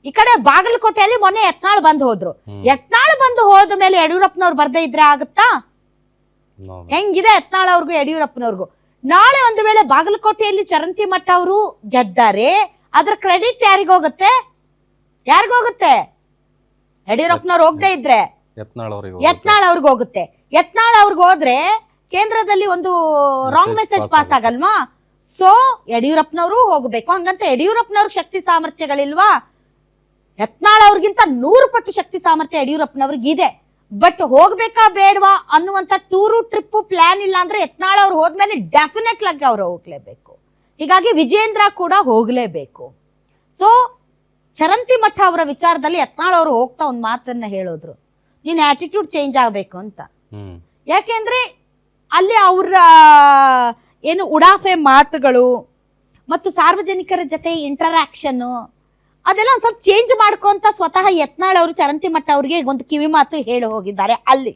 ಈ ಕಡೆ ಬಾಗಲಕೋಟೆಯಲ್ಲಿ ಮೊನ್ನೆ ಯತ್ನಾಳ್ ಬಂದು ಹೋದ್ರು. ಯತ್ನಾಳ್ ಬಂದು ಹೋದ ಮೇಲೆ ಯಡಿಯೂರಪ್ಪನವ್ರು ಬರ್ದೇ ಇದ್ರೆ ಆಗುತ್ತಾ? ಹೆಂಗಿದೆ ಯತ್ನಾಳ್ ಅವ್ರಿಗೂ ಯಡಿಯೂರಪ್ಪನವ್ರಿಗೂ? ನಾಳೆ ಒಂದು ವೇಳೆ ಬಾಗಲಕೋಟೆಯಲ್ಲಿ ಚರಂತಿ ಮಠ ಅವರು ಗೆದ್ದಾರೆ, ಅದ್ರ ಕ್ರೆಡಿಟ್ ಯಾರಿಗೋಗುತ್ತೆ? ಯಡಿಯೂರಪ್ಪನವ್ರು ಹೋಗದೆ ಇದ್ರೆ ಯತ್ನಾಳ್ ಅವ್ರಿಗೆ ಹೋಗುತ್ತೆ. ಯತ್ನಾಳ್ ಅವ್ರಿಗೆ ಹೋದ್ರೆ ಕೇಂದ್ರದಲ್ಲಿ ಒಂದು ರಾಂಗ್ ಮೆಸೇಜ್ ಪಾಸ್ ಆಗಲ್ವಾ? ಸೊ ಯಡಿಯೂರಪ್ಪನವರು ಹೋಗ್ಬೇಕು. ಹಂಗಂತ ಯಡಿಯೂರಪ್ಪನವ್ರಿಗೆ ಶಕ್ತಿ ಸಾಮರ್ಥ್ಯಗಳಿಲ್ವಾ? ಯತ್ನಾಳ್ ಅವ್ರಿಗಿಂತ 100 ಪಟ್ಟು ಶಕ್ತಿ ಸಾಮರ್ಥ್ಯ ಯಡಿಯೂರಪ್ಪನವ್ರಿಗೆ ಇದೆ. ಬಟ್ ಹೋಗ್ಬೇಕಾ ಬೇಡವಾ ಅನ್ನುವಂತ ಟೂರು ಟ್ರಿಪ್ ಪ್ಲಾನ್ ಇಲ್ಲ ಅಂದ್ರೆ ಯತ್ನಾಳ್ ಅವ್ರು ಹೋದ್ಮೇಲೆ ಡೆಫಿನೆಟ್ ಆಗಿ ಅವ್ರು ಹೋಗ್ಲೇಬೇಕು. ಹೀಗಾಗಿ ವಿಜೇಂದ್ರ ಕೂಡ ಹೋಗ್ಲೇಬೇಕು. ಸೊ ಚರಂತಿ ಮಠ ಅವರ ವಿಚಾರದಲ್ಲಿ ಯತ್ನಾಳ್ ಅವರು ಹೋಗ್ತಾ ಒಂದ್ ಮಾತನ್ನ ಹೇಳಿದ್ರು, ನೀನ್ ಆಟಿಟ್ಯೂಡ್ ಚೇಂಜ್ ಆಗ್ಬೇಕು ಅಂತ. ಯಾಕೆಂದ್ರೆ ಅಲ್ಲಿ ಅವರ ಏನು ಉಡಾಫೆ ಮಾತುಗಳು ಮತ್ತು ಸಾರ್ವಜನಿಕರ ಜೊತೆ ಇಂಟರಾಕ್ಷನ್ ಅದೆಲ್ಲ ಒಂದ್ ಸ್ವಲ್ಪ ಚೇಂಜ್ ಮಾಡ್ಕೊಂತ ಸ್ವತಃ ಯತ್ನಾಳ್ ಅವರು ಚರಂತಿ ಮಠ ಅವ್ರಿಗೆ ಒಂದು ಕಿವಿ ಮಾತು ಹೇಳಿ ಹೋಗಿದ್ದಾರೆ ಅಲ್ಲಿ.